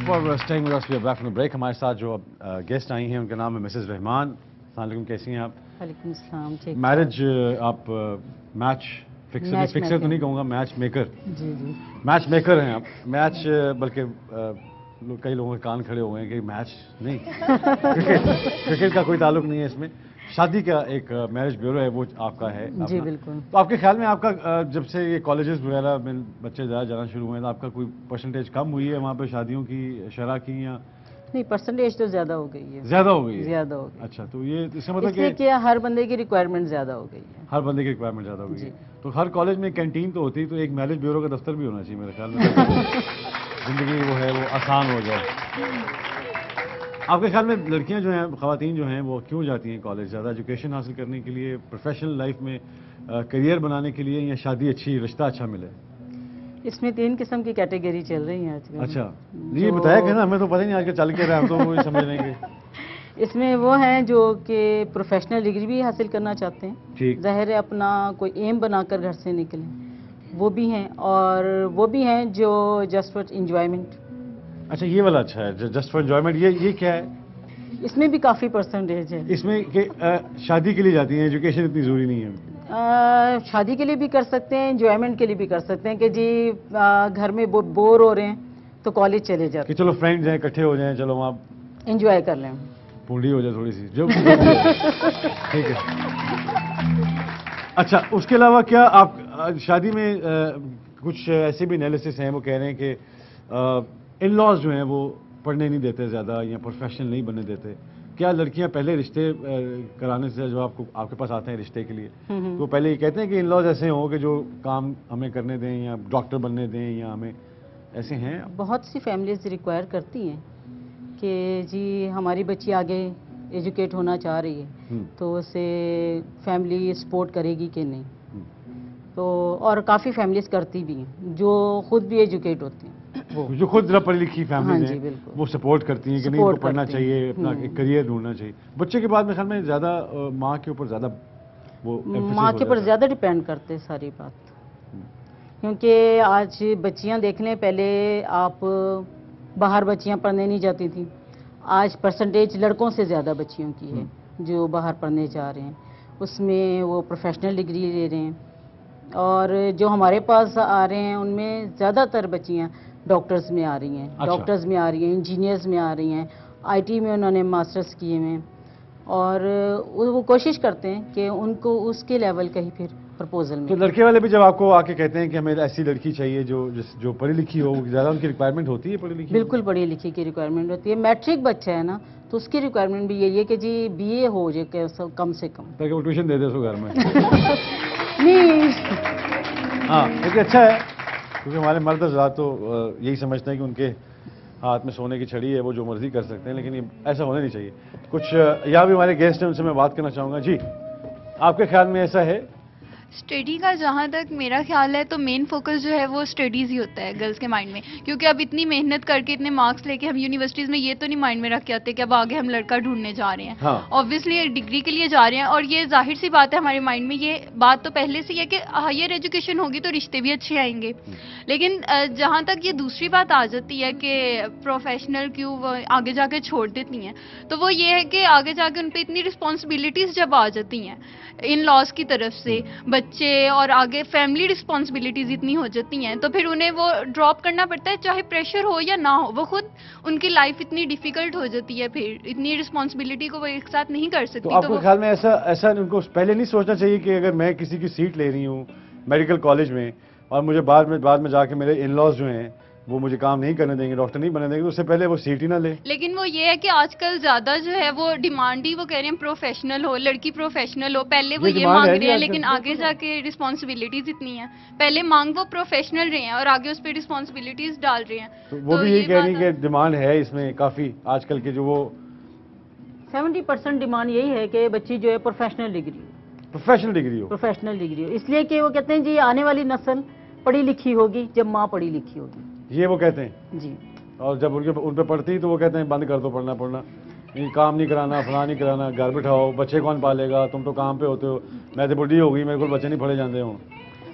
For staying with us, we are back from the break. हमारे साथ जो guest आई हैं उनका नाम है मिसेस रहमान। अस्सलाम वालेकुम, कैसी हैं आप? वालेकुम सलाम। ठीक। मैरिज आप मैच फिक्सर तो नहीं कहूँगा, मैच मेकर। जी जी, मैच मेकर हैं आप। मैच बल्कि कई लोगों के कान खड़े हो गए हैं कि मैच नहीं क्रिकेट का कोई ताल्लुक नहीं है इसमें। शादी का एक मैरिज ब्यूरो है, वो आपका है जी अपना। बिल्कुल। तो आपके ख्याल में आपका जब से ये कॉलेजेस वगैरह में बच्चे ज़्यादा जाना शुरू हुए हैं, तो आपका कोई परसेंटेज कम हुई है वहाँ पे शादियों की शरह की, या नहीं, परसेंटेज तो ज्यादा हो गई है। ज़्यादा हो गई है? ज्यादा हो गई। अच्छा, तो ये इसका मतलब इसलिए कि हर बंदे की रिक्वायरमेंट ज्यादा हो गई है। हर बंदे की रिक्वायरमेंट ज़्यादा हो गई जी। है। तो हर कॉलेज में कैंटीन तो होती है, तो एक मैरिज ब्यूरो का दफ्तर भी होना चाहिए मेरे ख्याल में। जिंदगी वो है वो आसान हो जाए। आपके ख्याल में लड़कियां जो हैं, ख़वातीन जो हैं, वो क्यों जाती हैं कॉलेज? ज़्यादा एजुकेशन हासिल करने के लिए, प्रोफेशनल लाइफ में करियर बनाने के लिए, या शादी अच्छी, रिश्ता अच्छा मिले? इसमें 3 किस्म की कैटेगरी चल रही है आजकल। अच्छा, ये बताया कि ना, हमें तो पता ही नहीं आजकल चल के रहा है, हम तो वही समझ लेंगे। इसमें वो हैं जो कि प्रोफेशनल डिग्री भी हासिल करना चाहते हैं, ठीक। ज़ाहिर है अपना कोई एम बनाकर घर से निकलें, वो भी हैं। और वो भी हैं जो जस्ट फॉर इंजॉयमेंट। अच्छा, ये वाला अच्छा है, जस्ट फॉर एंजॉयमेंट। ये क्या है? इसमें भी काफ़ी परसेंटेज है। इसमें कि शादी के लिए जाती हैं, एजुकेशन इतनी ज़रूरी नहीं है? शादी के लिए भी कर सकते हैं, एंजॉयमेंट के लिए भी कर सकते हैं कि जी घर में बोर हो रहे हैं तो कॉलेज चले जाते कि चलो फ्रेंड्स हैं, इकट्ठे हो जाएं, चलो वहाँ एंजॉय कर लें, पूंडी हो जाए थोड़ी सी, जो ठीक है। अच्छा, उसके अलावा क्या आप शादी में कुछ ऐसे भी एनालिसिस हैं, वो कह रहे हैं कि इन लॉज जो हैं वो पढ़ने नहीं देते ज़्यादा, या प्रोफेशनल नहीं बनने देते? क्या लड़कियां पहले रिश्ते कराने से, जो आपके पास आते हैं रिश्ते के लिए, तो पहले ये कहते हैं कि इन लॉज ऐसे हों कि जो काम हमें करने दें, या डॉक्टर बनने दें, या हमें ऐसे हैं? बहुत सी फैमिलीज रिक्वायर करती हैं कि जी हमारी बच्ची आगे एजुकेट होना चाह रही है, तो उसे फैमिली सपोर्ट करेगी कि नहीं। तो और काफ़ी फैमिलीज करती भी हैं जो खुद भी एजुकेट होती हैं, वो जो खुद जरा पढ़ी लिखी फैमिली हाँ हैं, वो सपोर्ट करती हैं कि नहीं, इनको पढ़ना चाहिए, अपना एक करियर ढूंढना चाहिए। बच्चे के बाद में ख्याल में ज़्यादा माँ के ऊपर ज़्यादा वो माँ के ऊपर ज़्यादा डिपेंड करते हैं सारी बात। क्योंकि आज बच्चियाँ देख लें, पहले आप बाहर बच्चियाँ पढ़ने नहीं जाती थी, आज परसेंटेज लड़कों से ज़्यादा बच्चियों की है जो बाहर पढ़ने जा रहे हैं, उसमें वो प्रोफेशनल डिग्री ले रहे हैं। और जो हमारे पास आ रहे हैं उनमें ज़्यादातर बच्चियाँ डॉक्टर्स में आ रही हैं। अच्छा। डॉक्टर्स में आ रही हैं, इंजीनियर्स में आ रही हैं, आईटी में उन्होंने मास्टर्स किए हैं, और वो कोशिश करते हैं कि उनको उसके लेवल का ही फिर प्रपोजल में। तो लड़के वाले भी जब आपको आके कहते हैं कि हमें ऐसी लड़की चाहिए जो पढ़ी लिखी हो, ज़्यादा उनकी रिक्वायरमेंट होती है पढ़ी लिखी? बिल्कुल पढ़ी लिखी की रिक्वायरमेंट होती है। मैट्रिक बच्चा है ना, तो उसकी रिक्वायरमेंट भी यही है कि जी बीए हो जाए कम से कम, ताकि वो ट्यूशन दे दे उसको घर में। नहीं, हाँ, लेकिन अच्छा है, क्योंकि हमारे मर्द हज़रात तो यही समझते हैं कि उनके हाथ में सोने की छड़ी है, वो जो मर्जी कर सकते हैं, लेकिन ये ऐसा होना नहीं चाहिए। कुछ यहाँ भी हमारे गेस्ट हैं, उनसे मैं बात करना चाहूँगा। जी, आपके ख्याल में ऐसा है? स्टडी का जहाँ तक मेरा ख्याल है तो मेन फोकस जो है वो स्टडीज़ ही होता है गर्ल्स के माइंड में, क्योंकि अब इतनी मेहनत करके इतने मार्क्स लेके हम यूनिवर्सिटीज़ में ये तो नहीं माइंड में रख के आते कि अब आगे हम लड़का ढूंढने जा रहे हैं। ऑब्वियसली एक डिग्री के लिए जा रहे हैं, और ये जाहिर सी बात है हमारे माइंड में ये बात तो पहले से ही है कि हायर एजुकेशन होगी तो रिश्ते भी अच्छे आएंगे। लेकिन जहाँ तक ये दूसरी बात आ जाती है कि प्रोफेशनल क्यों वो आगे जाके छोड़ देती हैं, तो वो ये है कि आगे जाके उन पर इतनी रिस्पॉन्सिबिलिटीज़ जब आ जाती हैं इन लॉज की तरफ से, बच्चे और आगे फैमिली रिस्पॉन्सिबिलिटीज इतनी हो जाती हैं, तो फिर उन्हें वो ड्रॉप करना पड़ता है, चाहे प्रेशर हो या ना हो। वो खुद उनकी लाइफ इतनी डिफिकल्ट हो जाती है, फिर इतनी रिस्पॉन्सिबिलिटी को वो एक साथ नहीं कर सकती। तो आपके ख्याल में ऐसा उनको पहले नहीं सोचना चाहिए कि अगर मैं किसी की सीट ले रही हूँ मेडिकल कॉलेज में, और मुझे बाद में जाके मेरे इन लॉज जो हैं वो मुझे काम नहीं करने देंगे, डॉक्टर नहीं बनने देंगे, तो उससे पहले वो सीट ही ना ले? लेकिन वो ये है कि आजकल ज्यादा जो है वो डिमांड ही वो कह रहे हैं प्रोफेशनल हो, लड़की प्रोफेशनल हो। पहले वो ये मांग रहे हैं, लेकिन आगे जाके रिस्पॉन्सिबिलिटीज इतनी है, पहले मांग वो प्रोफेशनल रहे हैं और आगे उस पर रिस्पॉन्सिबिलिटीज डाल रहे हैं। तो वो भी यही कह रही है कि डिमांड है इसमें काफी आजकल के, जो वो 70% डिमांड यही है कि बच्ची जो है प्रोफेशनल डिग्री हो, प्रोफेशनल डिग्री हो, इसलिए कि वो कहते हैं जी आने वाली नस्ल पढ़ी लिखी होगी जब माँ पढ़ी लिखी होगी, ये वो कहते हैं जी। और जब उन पे पढ़ती तो वो कहते हैं बंद कर दो पढ़ना, काम नहीं कराना, फलां नहीं कराना, घर बिठाओ, बच्चे कौन पालेगा, तुम तो काम पे होते हो, मैं तो बुढ़ी हो गई, मेरे को बच्चे नहीं पढ़े जाते हो,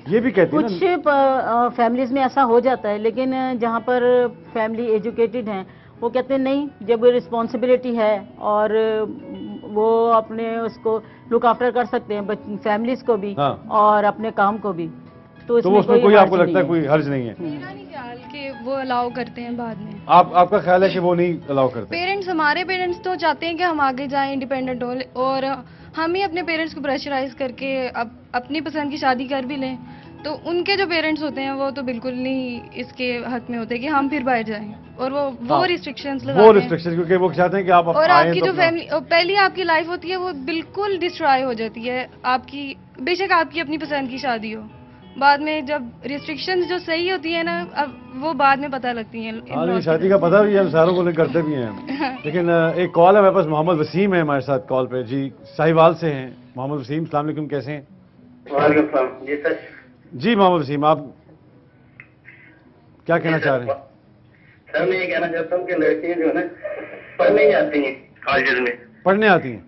ये भी कहती है। कुछ फैमिलीज में ऐसा हो जाता है, लेकिन जहाँ पर फैमिली एजुकेटेड हैं वो कहते हैं नहीं, जब रिस्पॉन्सिबिलिटी है और वो अपने उसको लुक आफ्टर कर सकते हैं, फैमिलीज को भी हाँ। और अपने काम को भी, तो तो उसमें कोई हर्ज आपको लगता है नहीं कोई हर्ज नहीं है? मेरा नहीं ख्याल कि वो अलाउ करते हैं बाद में। आपका ख्याल है कि वो नहीं अलाउ करते? पेरेंट्स, हमारे पेरेंट्स तो चाहते हैं कि हम आगे जाएं, इंडिपेंडेंट हो, और हम ही अपने पेरेंट्स को प्रेशराइज करके अपनी पसंद की शादी कर भी लें, तो उनके जो पेरेंट्स होते हैं वो तो बिल्कुल नहीं इसके हक में होते कि हम फिर बाहर जाएं, और वो रिस्ट्रिक्शंस लगाते हैं। वो रिस्ट्रिक्शन, क्योंकि वो चाहते हैं कि आप और आएं आपकी तो जो अपना- फैमिली पहली आपकी लाइफ होती है वो बिल्कुल डिस्ट्रॉय हो जाती है आपकी, बेशक आपकी अपनी पसंद की शादी हो, बाद में जब रिस्ट्रिक्शंस जो सही होती है ना, अब वो बाद में पता लगती हैं। हाँ, लेकिन शादी का पता भी है, हम सारों को लेकर करते भी हैं। लेकिन एक कॉल है मेरे पास, मोहम्मद वसीम है हमारे साथ कॉल पे जी, साहिवाल से हैं। मोहम्मद वसीम, अस्सलाम वालेकुम, कैसे हैं? वालेकुम सलाम। जी सर। जी मोहम्मद वसीम, आप क्या कहना चाह रहे हैं? सर मैं ये कहना चाहता हूँ कि लड़कियां जो है ना पढ़ने जाती हैं कॉलेज में। पढ़ने आती हैं?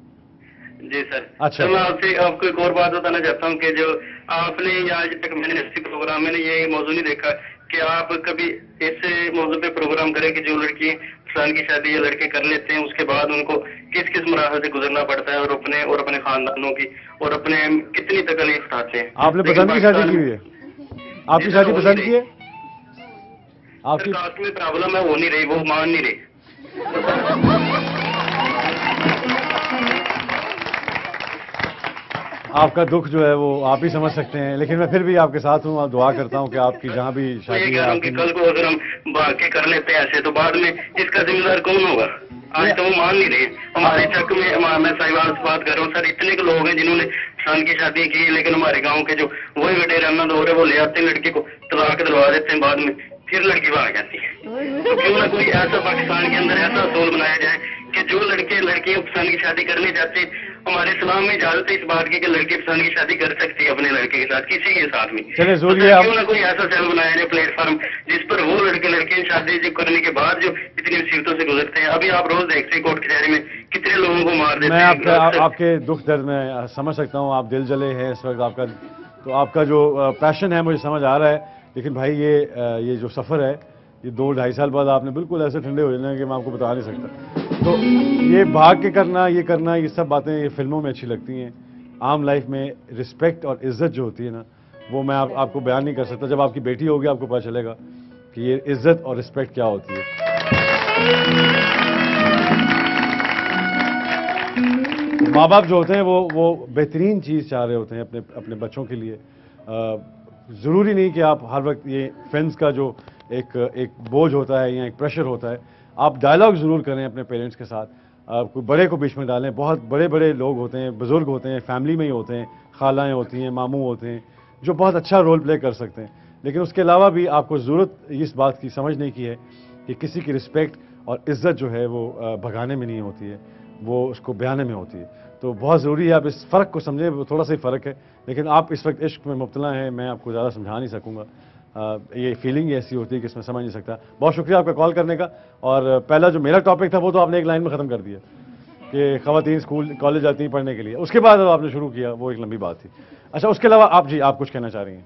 जी सर। अच्छा। तो मैं आपको एक और बात बताना चाहता हूँ कि जो आपने आज तक मैंने इसी प्रोग्राम में ये मौजूद नहीं देखा कि आप कभी इस मौजूद पे प्रोग्राम करें कि जो लड़की फलान की शादी या लड़के कर लेते हैं उसके बाद उनको किस किस मराहल से गुजरना पड़ता है, और अपने खानदानों की और अपने कितनी तकलीफ उठाते हैं। आपने पसंद की शादी की हुई है? आपकी शादी पसंद की है? आपकी कास्ट में प्रॉब्लम है, हो नहीं रही, वो मान नहीं रही। आपका दुख जो है वो आप ही समझ सकते हैं, लेकिन मैं फिर भी आपके साथ हूँ और दुआ करता हूँ कि आपकी जहाँ भी मैं ये शादी कह है रहा हूँ कि आपकी- कल को अगर हम बाकी कर लेते हैं ऐसे, तो बाद में इसका जिम्मेदार कौन होगा? आज तो वो मान नहीं रहे। हमारे चक में मैं साहिवाल से बात कर रहा हूँ सर, इतने के लोग हैं जिन्होंने सन की शादी की, लेकिन हमारे गांव के जो वही बेटे रहना दो रहे वो ले आते हैं लड़की को, तलाक दिलवा देते हैं, बाद में फिर लड़की भाग जाती है। तो क्यों ना कोई ऐसा पाकिस्तान के अंदर ऐसा असूल बनाया जाए कि जो लड़के लड़कियां पसंद की शादी करने जाते हैं, हमारे इस्लाम में इजाजत है इस बात की कि लड़की पसंद की शादी कर सकती है अपने लड़के के साथ, किसी के साथ भी। चलिए तो जोरिए आप- क्यों ना कोई ऐसा सेल बनाया जाए, प्लेटफॉर्म, जिस पर वो लड़के लड़कियां शादी जो करने के बाद जो इतनी मुसीबतों से गुजरते हैं। अभी आप रोज देखते हैं कोर्ट कचहरी में कितने लोगों को मार देते मैं हैं। आपके दुख दर्द में समझ सकता हूँ, आप दिल जले हैं इस वक्त आपका, तो आपका जो पैशन है मुझे समझ आ रहा है, लेकिन भाई ये जो सफ़र है ये 2-2.5 साल बाद आपने बिल्कुल ऐसे ठंडे हो जाना है कि मैं आपको बता नहीं सकता। तो ये भाग के करना, ये सब बातें ये फिल्मों में अच्छी लगती हैं। आम लाइफ में रिस्पेक्ट और इज़्ज़त जो होती है ना, वो मैं आपको बयान नहीं कर सकता। जब आपकी बेटी होगी आपको पता चलेगा कि ये इज़्ज़त और रिस्पेक्ट क्या होती है। माँ बाप जो होते हैं वो बेहतरीन चीज़ चाह रहे होते हैं अपने बच्चों के लिए। ज़रूरी नहीं कि आप हर वक्त ये फ्रेंड्स का जो एक बोझ होता है या एक प्रेशर होता है, आप डायलॉग ज़रूर करें अपने पेरेंट्स के साथ। कोई बड़े को बीच में डालें, बहुत बड़े बड़े लोग होते हैं, बुज़ुर्ग होते हैं, फैमिली में ही होते हैं, खालाएँ होती हैं, मामू होते हैं, जो बहुत अच्छा रोल प्ले कर सकते हैं। लेकिन उसके अलावा भी आपको ज़रूरत इस बात की समझने की है कि किसी की रिस्पेक्ट और इज़्ज़त जो है वो भगाने में नहीं होती है, वो उसको बयाने में होती है। तो बहुत ज़रूरी है आप इस फ़र्क को समझें, वो थोड़ा सा ही फ़र्क है। लेकिन आप इस वक्त इश्क में मुब्तला हैं, मैं आपको ज़्यादा समझा नहीं सकूँगा। ये फीलिंग ऐसी होती है कि इसमें समझ नहीं सकता। बहुत शुक्रिया आपका कॉल करने का। और पहला जो मेरा टॉपिक था वो तो आपने एक लाइन में ख़त्म कर दिया कि ख़वातीन स्कूल कॉलेज जाती हैं पढ़ने के लिए, उसके बाद आपने शुरू किया, वो एक लंबी बात थी। अच्छा, उसके अलावा आप कुछ कहना चाह रही हैं?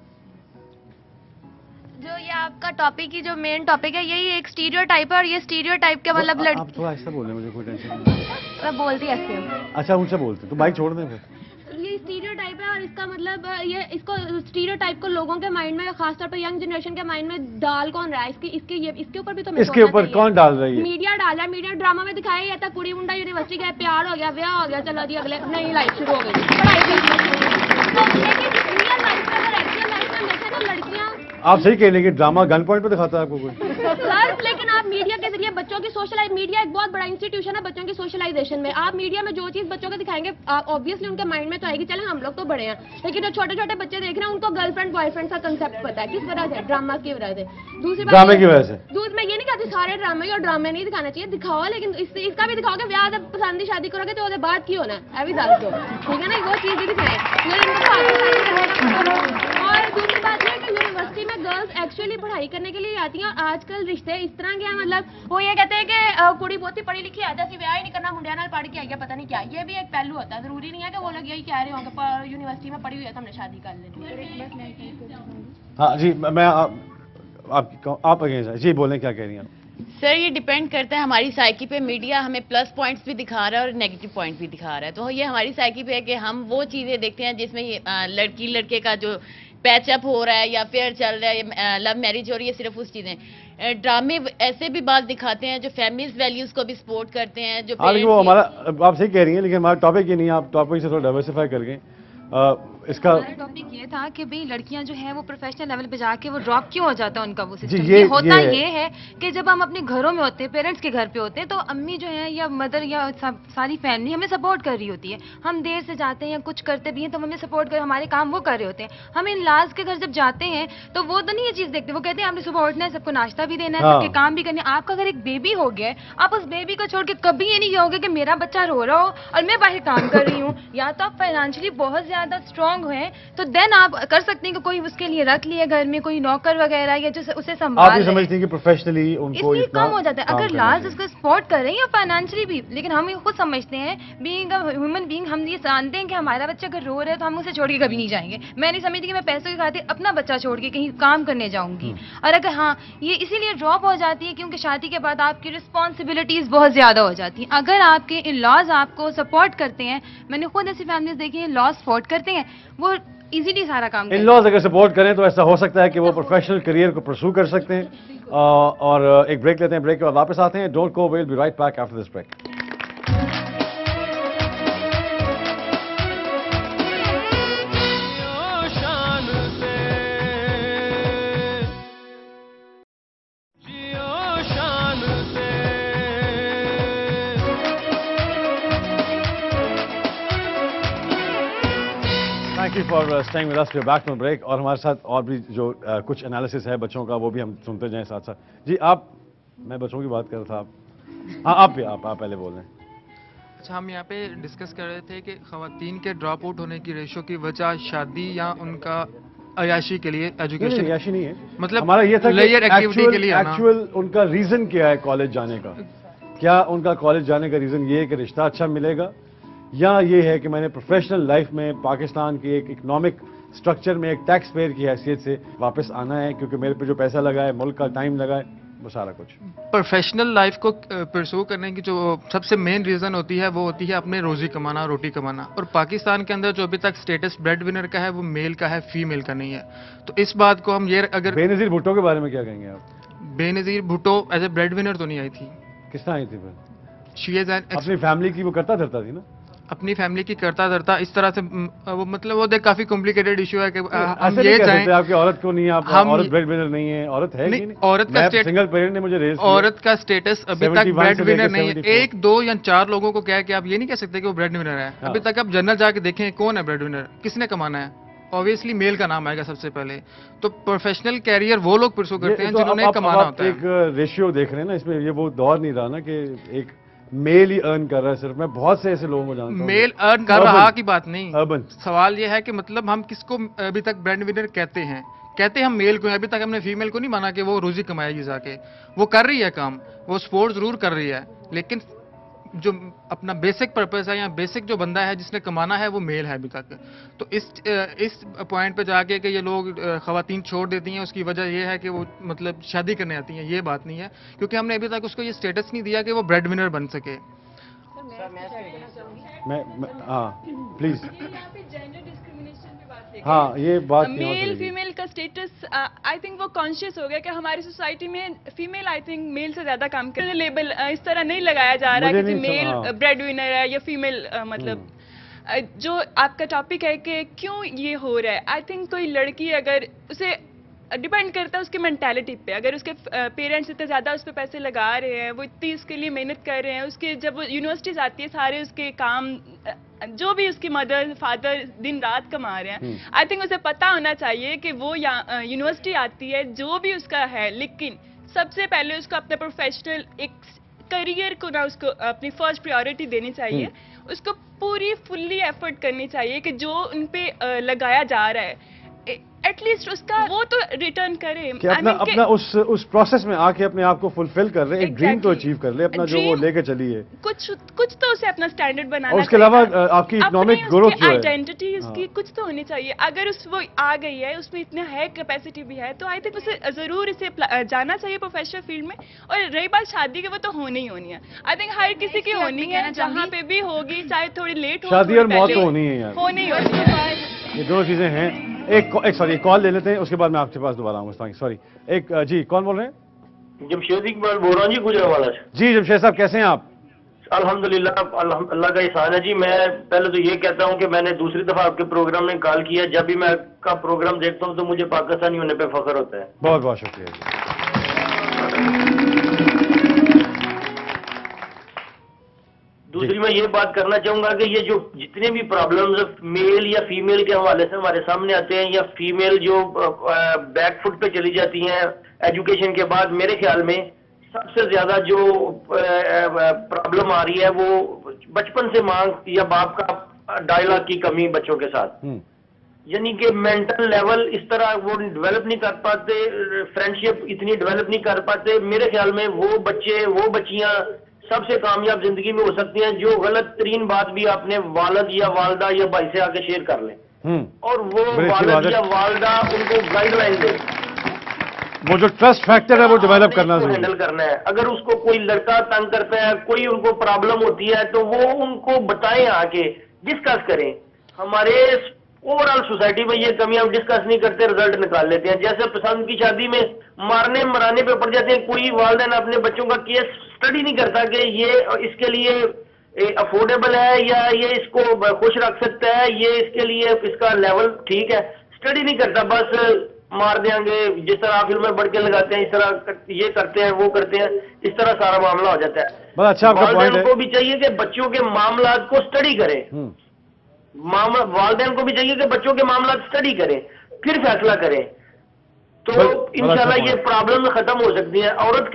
जो ये आपका टॉपिक ही जो मेन टॉपिक है यही एक स्टीरियोटाइप है, और ये स्टीरियोटाइप का मतलब आप थोड़ा ऐसा बोलें, मुझे कोई टेंशन नहीं। मैं बोलती ऐसे हूँ। अच्छा, उनसे बोलते तो बाइक छोड़ दें फिर। ये स्टीरियोटाइप है, और इसका मतलब ये इसको स्टीरियोटाइप को लोगों के माइंड में, खासतौर पर यंग जनरेशन के माइंड में डाल कौन रहा है? इसके ऊपर भी तो मैं इसके ऊपर कौन डाल रही है? मीडिया डाल रहा है। मीडिया ड्रामा में दिखाया जाता है कुड़ी मुंडा यूनिवर्सिटी गए, प्यार हो गया, ब्याह हो गया, चलो जी अगले नई लाइफ शुरू हो गई, पढ़ाई तो लेकिन रियल लाइफ में, अगर एक्चुअल लाइफ में देखें तो लड़कियां, आप सही कह लेंगे, ड्रामा गन पॉइंट पे दिखाता है आपको कोई? सर लेकिन आप मीडिया के जरिए बच्चों की सोशलाइज, मीडिया एक बहुत बड़ा इंस्टीट्यूशन है बच्चों की सोशलाइजेशन में। आप मीडिया में जो चीज बच्चों को दिखाएंगे, ऑब्वियसली उनके माइंड में तो आएगी, चलें हम लोग तो बड़े हैं, लेकिन जो छोटे छोटे बच्चे देख रहे हैं उनको गर्लफ्रेंड बॉयफ्रेंड का कंसेप्ट पता है। किस वजह से? ड्रामा की वजह से। दूसरी बात, ड्रामे की वजह से। दूसरी मैं ये नहीं कहती सारे ड्रामे और ड्रामे नहीं दिखाना चाहिए, दिखाओ, लेकिन इसका भी दिखाओ कि ब्याह जब पसंद की शादी करोगे तो उसके बाद की होना है, भी दस दो, ठीक है ना, वो चीज भी दिखाएं। और दूसरी बात है कि यूनिवर्सिटी में गर्ल्स एक्चुअली पढ़ाई करने के लिए आती हैं, और आजकल रिश्ते इस तरह के हैं, मतलब वो ये कहते हैं कि कुड़ी बहुत ही पढ़ी लिखी आती है, ब्याह ही नहीं करना, मुंडिया नाल पढ़ के आई है, पता नहीं क्या। ये भी एक पहलू होता है, जरूरी नहीं है कि वो लोग यही कह रहे होंगे यूनिवर्सिटी में पढ़ी हुई है तो हमने शादी कर लेनी। हाँ जी, मैं आप अगेंस्ट जी बोलें, क्या कह रही हैं आप? सर ये डिपेंड करता है हमारी साइकी पे। मीडिया हमें प्लस पॉइंट्स भी दिखा रहा है और नेगेटिव पॉइंट भी दिखा रहा है, तो ये हमारी साइकी पे है कि हम वो चीज़ें देखते हैं जिसमें लड़की लड़के का जो पैचअप हो रहा है या फेयर चल रहा है, लव मैरिज हो रही है, सिर्फ उस चीज़ें। ड्रामे ऐसे भी बात दिखाते हैं जो फैमिलीज वैल्यूज को भी सपोर्ट करते हैं, जो वो हमारा, आप सही कह रही हैं, लेकिन हमारा टॉपिक ये नहीं है, आप टॉपिक से थोड़ा डाइवर्सिफाई कर गए। इसका टॉपिक ये था कि भाई लड़कियां जो हैं वो प्रोफेशनल लेवल पे जाके वो ड्रॉप क्यों हो जाता है उनका वो सिस्टम। ये होता ये है कि जब हम अपने घरों में होते हैं, पेरेंट्स के घर पे होते हैं, तो अम्मी जो है या मदर या सारी फैमिली हमें सपोर्ट कर रही होती है। हम देर से जाते हैं या कुछ करते भी हैं तो हमें सपोर्ट कर, हमारे काम वो कर रहे होते हैं। हम इन लाज के घर जब जाते हैं तो वो तो नहीं ये चीज देखते, वो कहते हैं आपने सुबह उठना है, सबको नाश्ता भी देना है, सबके काम भी करने। आपका अगर एक बेबी हो गया, आप उस बेबी को छोड़ के कभी ये नहीं कहोगे कि मेरा बच्चा रो रहा हो और मैं बाहर काम कर रही हूँ। या तो आप फाइनेंशियली बहुत ज्यादा स्ट्रांग हैं तो देन आप कर सकते हैं कि कोई उसके लिए रख लिया घर में, कोई नौकर वगैरह या जो उसे संभाल। आप ये समझते हैं कि प्रोफेशनली उनको इसलिए कम हो जाता है। अगर लाज उसको सपोर्ट कर रहे हैं या फाइनेंशियली भी, लेकिन हम खुद समझते हैं बीइंग अ ह्यूमन बीइंग, हम ये जानते हैं कि हमारा बच्चा अगर रो रहा है तो हम उसे छोड़ के कभी नहीं जाएंगे। मैं नहीं समझती कि मैं पैसों की खातिर अपना बच्चा छोड़ के कहीं काम करने जाऊंगी। और अगर हाँ, ये इसीलिए ड्रॉप हो जाती है क्योंकि शादी के बाद आपकी रिस्पॉन्सिबिलिटीज बहुत ज्यादा हो जाती हैं। अगर आपके इन लॉज आपको सपोर्ट करते हैं, मैंने खुद ऐसी फैमिलीज देखी हैं लॉज सपोर्ट करते हैं, वो इजीली सारा काम करते हैं। इन-लॉज अगर सपोर्ट करें तो ऐसा हो सकता है कि वो प्रोफेशनल करियर को परस्यू कर सकते हैं। और एक ब्रेक लेते हैं, ब्रेक के बाद वापस आते हैं। Don't go, will be right back after this break. Thank you for staying with us, we are back from break. और हमारे साथ और भी जो कुछ एनालिसिस है बच्चों का, वो भी हम सुनते जाएं साथ साथ। जी आप, मैं बच्चों की बात कर रहा था, आप पहले बोल रहे हैं। अच्छा, हम यहाँ पे डिस्कस कर रहे थे कि ख़वातीन के ड्रॉप आउट होने की रेशो की वजह शादी या उनका अयाशी के लिए एजुकेशन। अयाशी नहीं है, मतलब हमारा ये था कि एक्टिविटी के लिए एक्चुअल उनका रीजन क्या है कॉलेज जाने का। क्या उनका कॉलेज जाने का रीजन ये है कि रिश्ता अच्छा मिलेगा, या ये है कि मैंने प्रोफेशनल लाइफ में पाकिस्तान के एक इकोनॉमिक स्ट्रक्चर में एक टैक्स पेयर की हैसियत से वापस आना है, क्योंकि मेरे पे जो पैसा लगा है, मुल्क का टाइम लगा है, वो सारा कुछ। प्रोफेशनल लाइफ को परस्यू करने की जो सबसे मेन रीज़न होती है वो होती है अपने रोजी कमाना, रोटी कमाना। और पाकिस्तान के अंदर जो अभी तक स्टेटस ब्रेड विनर का है वो मेल का है, फीमेल का नहीं है। तो इस बात को हम ये अगर बेनज़ीर भुट्टो के बारे में क्या कहेंगे आप? Benazir Bhutto as a breadwinner तो नहीं आई थी। किस तरह आई थी फिर? शी इज अपनी फैमिली की वो करता धरता थी ना, अपनी फैमिली की करता धरता इस तरह से। वो मतलब वो देख काफी कॉम्प्लिकेटेड इशू है कि हम ये जाएं। आपकी औरत को नहीं, आप औरत ब्रेड विनर नहीं है, औरत है नहीं, औरत का सिंगल पेरेंट ने मुझे रेज किया। औरत का स्टेटस अभी तक ब्रेड विनर नहीं है। 1, 2 या 4 लोगों को कह के आप ये नहीं कह सकते कि वो ब्रेड विनर है। अभी तक आप जनरल जाके देखें कौन है ब्रेड विनर, किसने कमाना है, ऑब्वियसली मेल का नाम आएगा सबसे पहले। तो प्रोफेशनल कैरियर वो लोग परस्यू करते हैं जिन्होंने कमाना होता है। एक रेशियो देख रहे हैं ना इसमें, ये वो दौर नहीं रहा ना कि एक मेल ही अर्न कर रहा है सिर्फ। मैं बहुत से ऐसे लोगों को जानता हूं मेल अर्न कर रहा की बात नहीं, अर्बन। सवाल ये है कि मतलब हम किसको अभी तक ब्रेड विनर कहते हैं? कहते हम मेल को। अभी तक हमने फीमेल को नहीं माना कि वो रोजी कमाएगी जाके। वो कर रही है काम, वो स्पोर्ट जरूर कर रही है, लेकिन जो अपना बेसिक पर्पस है या बेसिक जो बंदा है जिसने कमाना है वो मेल है अभी तक। तो इस पॉइंट पे जाके कि ये लोग खवातीन छोड़ देती हैं, उसकी वजह ये है कि वो मतलब शादी करने आती हैं, ये बात नहीं है। क्योंकि हमने अभी तक उसको ये स्टेटस नहीं दिया कि वो ब्रेड विनर बन सके। हाँ प्लीज, हाँ ये बात मेल फीमेल का स्टेटस आई थिंक वो कॉन्शियस हो गया कि हमारी सोसाइटी में फीमेल आई थिंक मेल से ज्यादा काम करने, लेबल इस तरह नहीं लगाया जा रहा है कि मेल ब्रेड विनर है या फीमेल मतलब जो आपका टॉपिक है कि क्यों ये हो रहा है। आई थिंक कोई लड़की अगर उसे डिपेंड करता है उसकी मेंटालिटी पे, अगर उसके पेरेंट्स इतने ज़्यादा उस पर पैसे लगा रहे हैं, वो इतनी उसके लिए मेहनत कर रहे हैं, उसके जब वो यूनिवर्सिटीज आती है सारे उसके काम जो भी उसकी मदर फादर दिन रात कमा रहे हैं, आई थिंक उसे पता होना चाहिए कि वो यूनिवर्सिटी आती है जो भी उसका है, लेकिन सबसे पहले उसको अपने प्रोफेशनल एक करियर को ना उसको अपनी फर्स्ट प्रायोरिटी देनी चाहिए। उसको पूरी फुल्ली एफर्ट करनी चाहिए कि जो उन पे लगाया जा रहा है एटलीस्ट उसका वो तो रिटर्न करे। कि अपना उस प्रोसेस में आके अपने आप को फुलफिल कर ले, एक ड्रीम तो अचीव कर ले अपना, जो वो लेके चली है, कुछ तो उसे अपना स्टैंडर्ड बनाना। और उसके अलावा आपकी इकोनॉमिक ग्रोथ जो है, आइडेंटिटी उसकी कुछ तो होनी चाहिए। अगर वो आ गई है, उसमें इतना है, कैपेसिटी भी है, तो आई थिंक उसे जरूर इसे जाना चाहिए प्रोफेशनल फील्ड में। और रही बात शादी की, वो तो होनी ही होनी है। आई थिंक हर किसी की होनी है, जहाँ पे भी होगी, चाहे थोड़ी लेट हो, शादी और मौत तो होनी है यार, होनी है। ये दोनों चीजें हैं। एक कॉल ले लेते हैं, उसके बाद मैं आपके पास दोबारा आऊंगा। सॉरी, जी कौन बोल रहे हैं? जमशेद इकबाल बोल रहा हूँ जी, गुजरावाला से। जी जमशेद साहब, कैसे हैं आप? अल्हम्दुलिल्लाह, अल्लाह का एहसान है जी। मैं पहले तो ये कहता हूँ कि मैंने दूसरी दफा आपके प्रोग्राम में कॉल किया। जब भी मैं आपका प्रोग्राम देखता हूँ तो मुझे पाकिस्तानी होने पे फख्र होता है। बहुत बहुत शुक्रिया। दूसरी मैं ये बात करना चाहूंगा कि ये जो जितने भी प्रॉब्लम्स मेल या फीमेल के हवाले से हमारे सामने आते हैं, या फीमेल जो बैकफुट पे चली जाती हैं एजुकेशन के बाद, मेरे ख्याल में सबसे ज्यादा जो प्रॉब्लम आ रही है वो बचपन से मां या बाप का डायलॉग की कमी बच्चों के साथ। यानी कि मेंटल लेवल इस तरह वो डेवलप नहीं कर पाते, फ्रेंडशिप इतनी डेवलप नहीं कर पाते। मेरे ख्याल में वो बच्चे, वो बच्चियां सबसे कामयाब जिंदगी में हो सकती हैं जो गलत तरीन बात भी अपने वालिद या वालदा या भाई से आके शेयर कर लें, और वो वालिद या वालदा उनको गाइडलाइन दे। वो जो ट्रस्ट फैक्टर है वो डेवलप करना हैंडल करना है। अगर उसको कोई लड़का तंग करता है, कोई उनको प्रॉब्लम होती है, तो वो उनको बताएं, आके डिस्कस करें। हमारे ओवरऑल सोसाइटी में ये कमी हम डिस्कस नहीं करते, रिजल्ट निकाल लेते हैं। जैसे पसंद की शादी में मारने मराने पे पड़ जाते हैं। कोई वालिदैन अपने बच्चों का केस स्टडी नहीं करता कि ये इसके लिए अफोर्डेबल है या ये इसको खुश रख सकता है, ये इसके लिए इसका लेवल ठीक है, स्टडी नहीं करता। बस मार देंगे, जिस तरह आप फिल्में बढ़ के लगाते हैं, इस तरह ये करते हैं, वो करते हैं, इस तरह सारा मामला हो जाता है। अच्छा, वालिदैन को भी चाहिए कि बच्चों के मामला को स्टडी करें। वालिदैन को भी चाहिए कि बच्चों के मामला स्टडी करें, फिर फैसला करें, तो इंशाल्लाह ये प्रॉब्लम खत्म हो सकती है। औरत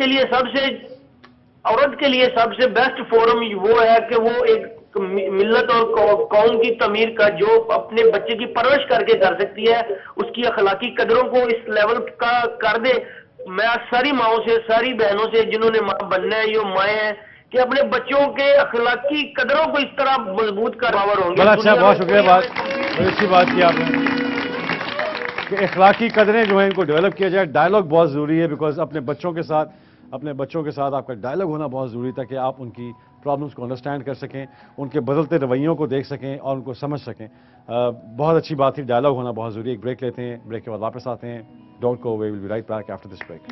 के लिए सबसे बेस्ट फोरम वो है कि वो एक मिल्लत और कौम की तमीर का जो अपने बच्चे की परवरिश करके कर सकती है, उसकी अखलाकी कदरों को इस लेवल का कर दे। मैं सारी माओं से, सारी बहनों से जिन्होंने माँ बनना है, ये माएँ हैं, कि अपने बच्चों के अखलाकी कदरों को इस तरह मजबूत कर पावर होंगे। अच्छा, बहुत शुक्रिया, बड़ी अच्छी बात की आपने कि अखलाकी कदरें जो हैं इनको डेवलप किया जाए। डायलॉग बहुत ज़रूरी है, बिकॉज अपने बच्चों के साथ आपका डायलॉग होना बहुत ज़रूरी था कि आप उनकी प्रॉब्लम्स को अंडरस्टैंड कर सकें, उनके बदलते रवैयों को देख सकें और उनको समझ सकें। बहुत अच्छी बात थी, डायलॉग होना बहुत ज़रूरी है। एक ब्रेक लेते हैं, ब्रेक के बाद वापस आते हैं। Don't go away, will be right back after this break.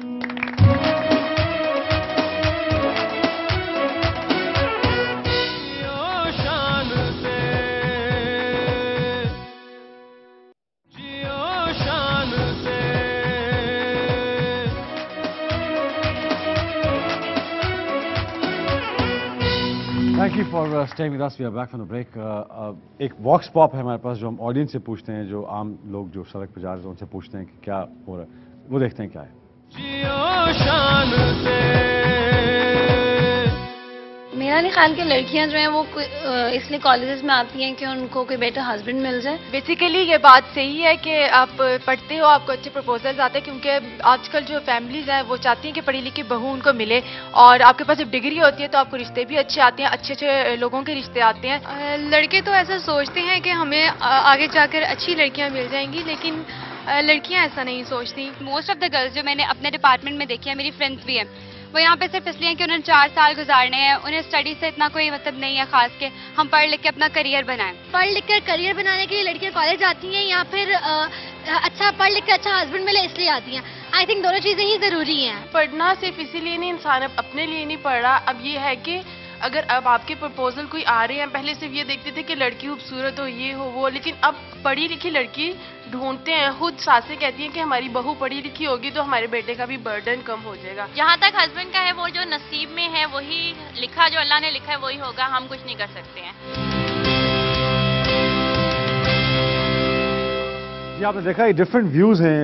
Thank you for staying with us. We are back from the break. एक वॉक्स पॉप है हमारे पास जो हम ऑडियंस से पूछते हैं, जो आम लोग जो सड़क पर जा रहे हैं उनसे पूछते हैं कि क्या हो रहा है, वो देखते हैं क्या है। मेरा नहीं ख्याल कि लड़कियां जो हैं वो इसलिए कॉलेजेस में आती हैं कि उनको कोई बेटर हस्बैंड मिल जाए। बेसिकली ये बात सही है कि आप पढ़ते हो, आपको अच्छे प्रपोजल्स आते हैं, क्योंकि आजकल जो फैमिलीज हैं वो चाहती हैं कि पढ़ी लिखी बहू उनको मिले, और आपके पास जब डिग्री होती है तो आपको रिश्ते भी अच्छे आते हैं, अच्छे अच्छे लोगों के रिश्ते आते हैं। लड़के तो ऐसा सोचते हैं कि हमें आगे जाकर अच्छी लड़कियाँ मिल जाएंगी, लेकिन लड़कियाँ ऐसा नहीं सोचती। मोस्ट ऑफ द गर्ल्स जो मैंने अपने डिपार्टमेंट में देखी है, मेरी फ्रेंड्स भी हैं, वो यहाँ पे सिर्फ इसलिए कि उन्हें 4 साल गुजारने हैं, उन्हें स्टडी से इतना कोई मतलब नहीं है खास के हम पढ़ लिख के अपना करियर बनाएं। पढ़ लिख कर करियर बनाने के लिए लड़कियां कॉलेज आती हैं, या फिर अच्छा पढ़ लिख कर अच्छा हस्बैंड मिले इसलिए आती हैं। आई थिंक दोनों चीजें ही जरूरी हैं। पढ़ना सिर्फ इसीलिए नहीं, इंसान अपने लिए नहीं पढ़ रहा। अब ये है कि अगर अब आपके प्रपोजल कोई आ रहे हैं, पहले सिर्फ ये देखते थे कि लड़की खूबसूरत हो, ये हो वो, लेकिन अब पढ़ी लिखी लड़की ढूंढते हैं। खुद सासें कहती हैं कि हमारी बहू पढ़ी लिखी होगी तो हमारे बेटे का भी बर्डन कम हो जाएगा। जहाँ तक हस्बैंड का है, वो जो नसीब में है वही लिखा, जो अल्लाह ने लिखा है वही होगा, हम कुछ नहीं कर सकते हैं। जी, आपने देखा ये डिफरेंट व्यूज हैं।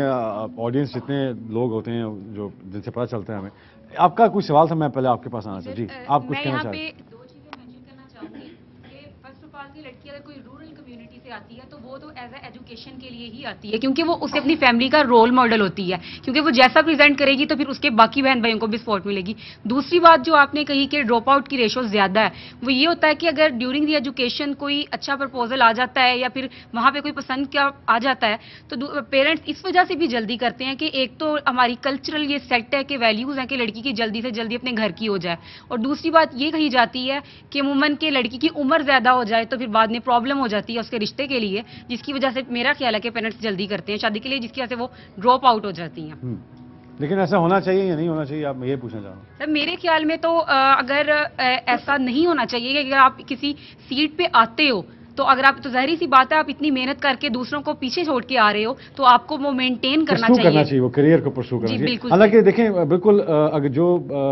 ऑडियंस जितने लोग होते हैं जो जिनसे पता चलता है हमें। आपका कोई सवाल था, मैं पहले आपके पास आना चाहिए। जी, आप कुछ कहना चाहते हैं? दो चीजें मेंशन करना चाहूंगी कि फर्स्ट ऑफ ऑल की लड़की अगर कोई रूरल कम्युनिटी से से आती है तो वो तो एज ए एजुकेशन के लिए ही आती है, क्योंकि वो उसे अपनी फैमिली का रोल मॉडल होती है, क्योंकि वो जैसा प्रेजेंट करेगी तो फिर उसके बाकी बहन भाइयों को भी सपोर्ट मिलेगी। दूसरी बात जो आपने कही कि ड्रॉप आउट की रेशो ज्यादा है, वो ये होता है कि अगर ड्यूरिंग दी एजुकेशन कोई अच्छा प्रपोजल आ जाता है या फिर वहां पे कोई पसंद क्या आ जाता है तो पेरेंट्स इस वजह से भी जल्दी करते हैं कि एक तो हमारी कल्चरल ये सेट है कि वैल्यूज हैं कि लड़की की जल्दी से जल्दी अपने घर की हो जाए, और दूसरी बात ये कही जाती है कि अमूमन के लड़की की उम्र ज्यादा हो जाए तो फिर बाद में प्रॉब्लम हो जाती है उसके रिश्ते के लिए, जिसकी वजह से मेरा ख्याल है कि पेरेंट्स जल्दी करते हैं शादी के लिए, जिसकी वजह से वो ड्रॉप आउट हो जाती हैं। लेकिन ऐसा होना चाहिए या नहीं होना चाहिए, आप ये पूछना चाह रहा हूँ। सर मेरे ख्याल में तो अगर ऐसा नहीं होना चाहिए कि अगर आप किसी सीट पे आते हो तो अगर आप तो जाहिर सी बात है आप इतनी मेहनत करके दूसरों को पीछे छोड़ के आ रहे हो तो आपको वो मेंटेन करना चाहिए, वो करियर को परस्यू करना चाहिए। हालांकि देखें बिल्कुल अगर जो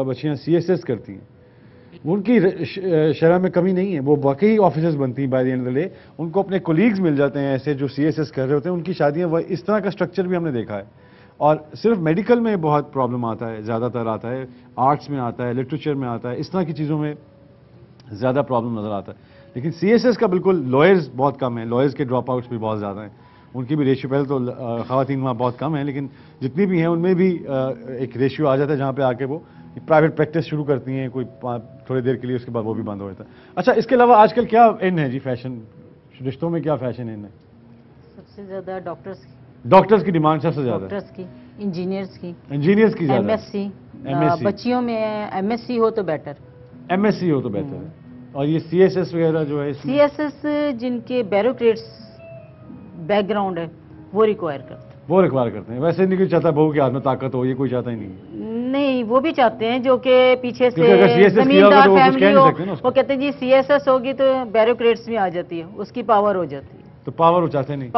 बच्चियां CSS करती हैं उनकी शरह में कमी नहीं है, वो वाकई ऑफिसर्स बनती हैं by the end of the day, उनको अपने कोलीग्स मिल जाते हैं ऐसे जो CSS कर रहे होते हैं, उनकी शादियां वह इस तरह का स्ट्रक्चर भी हमने देखा है। और सिर्फ मेडिकल में बहुत प्रॉब्लम आता है, ज़्यादातर आता है, आर्ट्स में आता है, लिटरेचर में आता है, इस तरह की चीज़ों में ज़्यादा प्रॉब्लम नज़र आता है। लेकिन CSS का बिल्कुल लॉयर्स बहुत कम है, लॉयर्स के ड्रॉप आउट्स भी बहुत ज़्यादा हैं, उनकी भी रेशियो पहले तो ख़वातीन वहाँ बहुत कम है, लेकिन जितनी भी हैं उनमें भी एक रेशियो आ जाता है जहाँ पे आके वो प्राइवेट प्रैक्टिस शुरू करती हैं कोई थोड़ी देर के लिए, उसके बाद वो भी बंद हो जाता है। अच्छा, इसके अलावा आजकल क्या इन है जी फैशन, रिश्तों में क्या फैशन इन है? सबसे ज़्यादा डॉक्टर्स की डिमांड सबसे ज़्यादा, डॉक्टर्स की, इंजीनियर्स की ज़्यादा, MSc बच्चियों में MSc हो तो बेटर, MSc हो तो बेहतर है। और ये CSS वगैरह जो है, CSS जिनके ब्यूरोक्रेट्स बैकग्राउंड है वो रिक्वायर करते हैं। वैसे नहीं कोई चाहता बहू के हाथ में ताकत हो, ये कोई चाहता ही नहीं, वो भी चाहते हैं जो कि पीछे से जमींदार फैमिली हो, वो कहते हैं जी CSS होगी तो ब्यूरोक्रेट्स भी आ जाती है, उसकी पावर हो जाती है, तो पावर वो चाहते नहीं,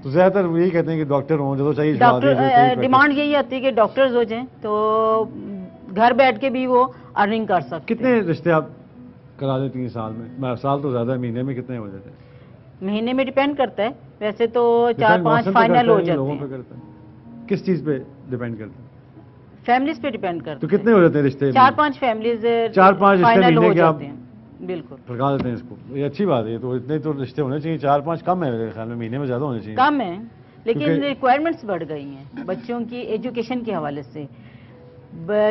तो ज्यादातर यही कहते हैं कि डॉक्टर हो, जो चाहिए डॉक्टर, डिमांड यही आती है कि डॉक्टर्स हो जाएं तो घर बैठ के भी वो अर्निंग कर सकते। कितने रिश्ते आप करा देती हैं साल में? साल तो ज्यादा, महीने में कितने हो जाते हैं? महीने में डिपेंड करता है, वैसे तो 4-5 फाइनल हो जाते हैं। किस चीज पे डिपेंड करता है? फैमिलीज पे डिपेंड करता है। तो कितने हो जाते हैं रिश्ते? 4-5 फैमिलीज, 4-5 फाइनल हो जाते हैं। बिल्कुल लगा देते हैं इसको, ये अच्छी बात है। तो इतने तो रिश्ते होने चाहिए, 4-5 कम है मेरे ख्याल में, महीने में ज्यादा होने चाहिए। कम है, लेकिन रिक्वायरमेंट्स बढ़ गई हैं बच्चों की एजुकेशन के हवाले से।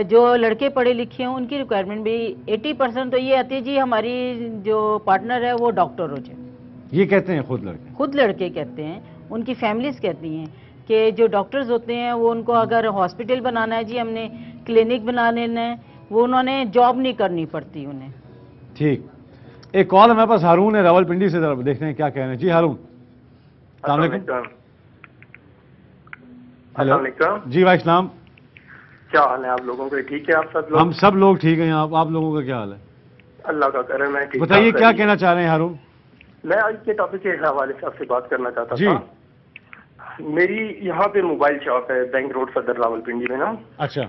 जो लड़के पढ़े लिखे हैं उनकी रिक्वायरमेंट भी 80% तो ये आती है जी हमारी जो पार्टनर है वो डॉक्टर हो जाए। ये कहते हैं खुद लड़के कहते हैं, उनकी फैमिलीज कहती हैं कि जो डॉक्टर्स होते हैं वो उनको अगर हॉस्पिटल बनाना है जी, हमने क्लिनिक बना लेना है, वो उन्होंने जॉब नहीं करनी पड़ती उन्हें। ठीक, एक कॉल हमारे पास हारून है रावलपिंडी से, जरा देखते हैं क्या कह रहे हैं। जी हारून, हेलो जी, वाई सलाम, क्या हाल है आप लोगों के? ठीक है आप सब लोग? हम सब लोग ठीक हैं। आप लोगों का क्या हाल है? अल्लाह का करम है। बताइए क्या कहना चाह रहे हैं हारून? मैं आज के टॉपिक के हवाले से आपसे बात करना चाहता था। मेरी यहाँ पे मोबाइल शॉप है बैंक रोड सदर रावलपिंडी में ना। अच्छा।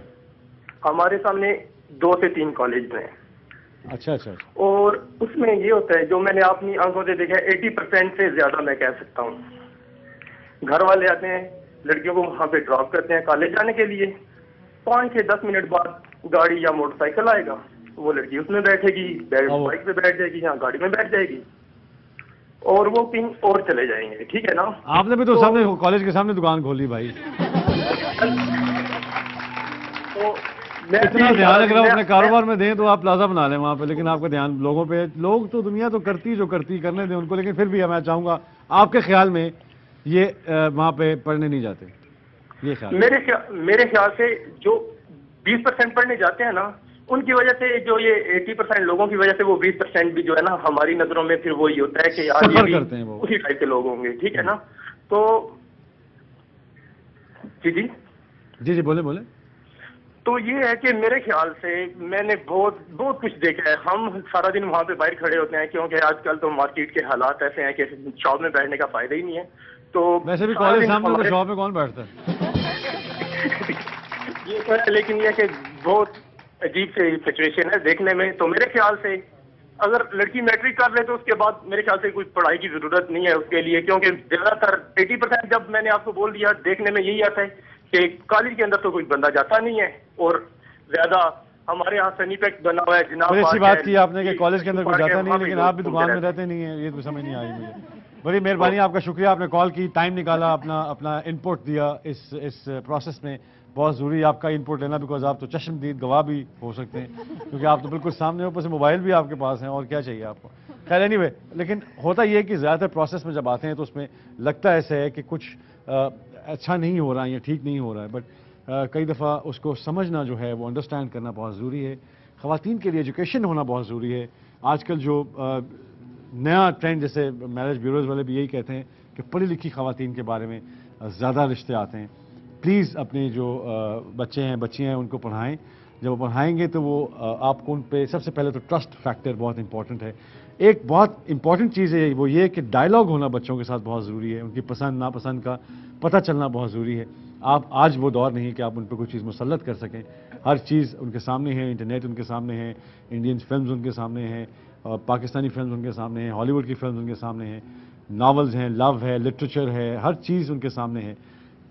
हमारे सामने 2 से 3 कॉलेज हैं। अच्छा। और उसमें ये होता है, जो मैंने अपनी आंखों से देखा है, 80% से ज्यादा मैं कह सकता हूँ, घर वाले आते हैं लड़कियों को वहाँ पे ड्रॉप करते हैं कॉलेज जाने के लिए, 5 से 10 मिनट बाद गाड़ी या मोटरसाइकिल आएगा, वो लड़की उसमें बैठेगी, बाइक पे बैठ जाएगी या गाड़ी में बैठ जाएगी और वो कहीं और चले जाएंगे। ठीक है ना? आपने भी तो सामने कॉलेज के सामने दुकान खोली भाई। तो इतना ध्यान अगर आप अपने कारोबार में दें तो आप प्लाजा बना लें वहाँ पे, लेकिन आपका ध्यान लोगों पे, लोग तो दुनिया तो करती जो करती करने दें उनको, लेकिन फिर भी मैं चाहूंगा आपके ख्याल में ये वहाँ पे पढ़ने नहीं जाते? ये ख्याल मेरे ख्याल से जो 20% पढ़ने जाते हैं ना, उनकी वजह से जो ये 80% लोगों की वजह से वो 20% भी जो है ना हमारी नजरों में फिर वो ये होता है कि यार ये भी उसी टाइप के लोग होंगे। ठीक है ना? तो जी बोले। तो ये है कि मेरे ख्याल से मैंने बहुत कुछ देखा है। हम सारा दिन वहाँ पे बाहर खड़े होते हैं क्योंकि आजकल तो मार्केट के हालात ऐसे हैं कि शॉप में बैठने का फायदा ही नहीं है। तो वैसे भी कॉलेज सामने तो शॉप में कौन बैठता है? ये तो है, लेकिन ये कि बहुत अजीब से सिचुएशन है देखने में। तो मेरे ख्याल से अगर लड़की मैट्रिक कर ले तो उसके बाद मेरे ख्याल से कोई पढ़ाई की जरूरत नहीं है उसके लिए, क्योंकि ज्यादातर 80% जब मैंने आपको बोल दिया देखने में यही आता है कि कॉलेज के अंदर तो कोई बंदा जाता नहीं है और ज्यादा हमारे यहाँ सनी पैक्ट बना हुआ है जनाब। अच्छी बात की आपने कि कॉलेज के अंदर कोई जाता नहीं है, लेकिन आप भी दुकान में रहते नहीं है, ये तो समझ नहीं आई मुझे। बड़ी मेहरबानी, आपका शुक्रिया, आपने कॉल की, टाइम निकाला, अपना इनपुट दिया इस प्रोसेस में। बहुत ज़रूरी है आपका इनपुट लेना, बिकॉज आप तो चश्मदीद गवाह भी हो सकते हैं, क्योंकि आप तो बिल्कुल सामने हो, ऊपर से मोबाइल भी आपके पास है, और क्या चाहिए आपको। खैर एनीवे, लेकिन होता ये है कि ज़्यादातर प्रोसेस में जब आते हैं तो उसमें लगता ऐसा है कि कुछ अच्छा नहीं हो रहा है या ठीक नहीं हो रहा है, बट कई दफ़ा उसको समझना जो है वो अंडरस्टैंड करना बहुत ज़रूरी है। ख़वातीन के लिए एजुकेशन होना बहुत ज़रूरी है। आजकल जो नया ट्रेंड, जैसे मैरिज ब्यूरोज़ वाले भी यही कहते हैं कि पढ़ी लिखी ख़वातीन के बारे में ज़्यादा रिश्ते आते हैं। प्लीज़ अपने जो बच्चे हैं बच्चियाँ हैं उनको पढ़ाएं। जब वो पढ़ाएंगे तो वो आपको उन पे सबसे पहले तो ट्रस्ट फैक्टर बहुत इंपॉर्टेंट है। एक बहुत इंपॉर्टेंट चीज़ है वो ये कि डायलॉग होना बच्चों के साथ बहुत ज़रूरी है। उनकी पसंद नापसंद का पता चलना बहुत ज़रूरी है। आप आज वो दौर नहीं कि आप उन पर कोई चीज़ मुसल्लत कर सकें। हर चीज़ उनके सामने है, इंटरनेट उनके सामने है, इंडियन फिल्म्स उनके सामने हैं, पाकिस्तानी फिल्म्स उनके सामने हैं, हॉलीवुड की फिल्म्स उनके सामने हैं, नावल्स हैं, लव है, लिटरेचर है, हर चीज़ उनके सामने है।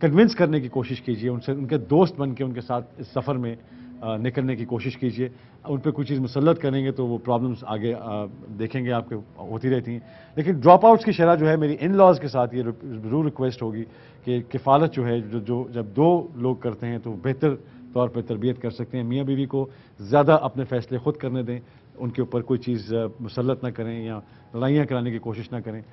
कन्विंस करने की कोशिश कीजिए, उनसे उनके दोस्त बन के उनके साथ इस सफ़र में निकलने की कोशिश कीजिए। उन पर कोई चीज़ मुसल्लत करेंगे तो वो प्रॉब्लम्स आगे देखेंगे आपके होती रहती हैं। लेकिन ड्रॉप आउट्स की शरह जो है, मेरी इन लॉज के साथ ये ज़रूर रिक्वेस्ट होगी कि किफ़ालत जो है जो जब दो लोग करते हैं तो बेहतर तौर पर तरबियत कर सकते हैं। मियाँ बीवी को ज़्यादा अपने फ़ैसले खुद करने दें, उनके ऊपर कोई चीज़ मुसल्लत ना करें या लड़ाइयाँ कराने की कोशिश ना करें।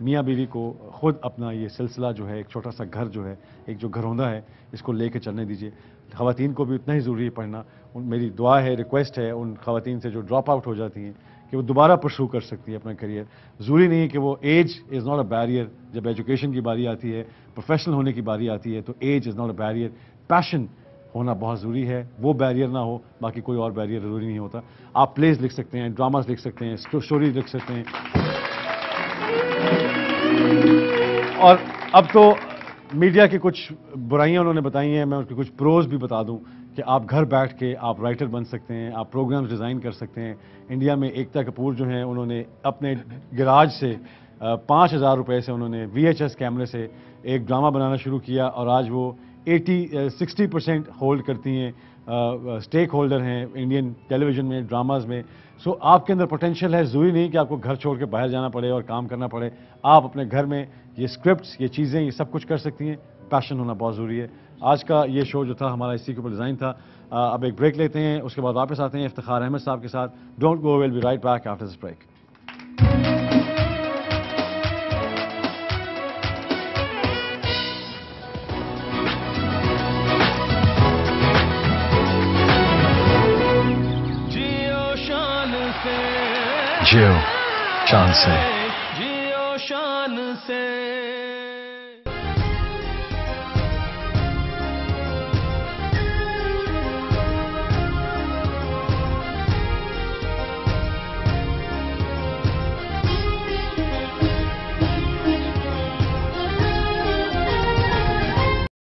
मियाँ बीवी को खुद अपना ये सिलसिला जो है, एक छोटा सा घर जो है, एक जो घरौंदा है, इसको लेके चलने दीजिए। ख़वातीन को भी उतना ही ज़रूरी है पढ़ना। मेरी दुआ है, रिक्वेस्ट है उन ख़वातीन से जो ड्रॉप आउट हो जाती हैं कि वो दोबारा परसू कर सकती है अपना करियर। ज़रूरी नहीं है कि वो age is not a barrier. जब एजुकेशन की बारी आती है, प्रोफेशनल होने की बारी आती है, तो age is not a barrier. Passion होना बहुत ज़रूरी है, वो बैरियर ना हो, बाकी कोई और बैरियर ज़रूरी नहीं होता। आप प्लेज लिख सकते हैं, ड्रामास लिख सकते हैं, स्टोरीज लिख सकते हैं। और अब तो मीडिया की कुछ बुराइयां उन्होंने बताई हैं, मैं उसके कुछ प्रोज भी बता दूं कि आप घर बैठ के आप राइटर बन सकते हैं, आप प्रोग्राम्स डिज़ाइन कर सकते हैं। इंडिया में एकता कपूर जो हैं, उन्होंने अपने गैराज से 5,000 रुपये से उन्होंने VHS कैमरे से एक ड्रामा बनाना शुरू किया और आज वो 60% होल्ड करती हैं, स्टेक होल्डर हैं इंडियन टेलीविज़न में, ड्रामाज में। सो आपके अंदर पोटेंशियल है। ज़रूरी नहीं कि आपको घर छोड़ के बाहर जाना पड़े और काम करना पड़े। आप अपने घर में ये स्क्रिप्ट्स, ये चीज़ें, ये सब कुछ कर सकती हैं। पैशन होना बहुत ज़रूरी है। आज का ये शो जो था हमारा इसी के ऊपर डिज़ाइन था। अब एक ब्रेक लेते हैं, उसके बाद वापस आते हैं इफ्तिखार अहमद साहब के साथ। Don't go, will be right back after this break. जियो शान से, जियो शान से।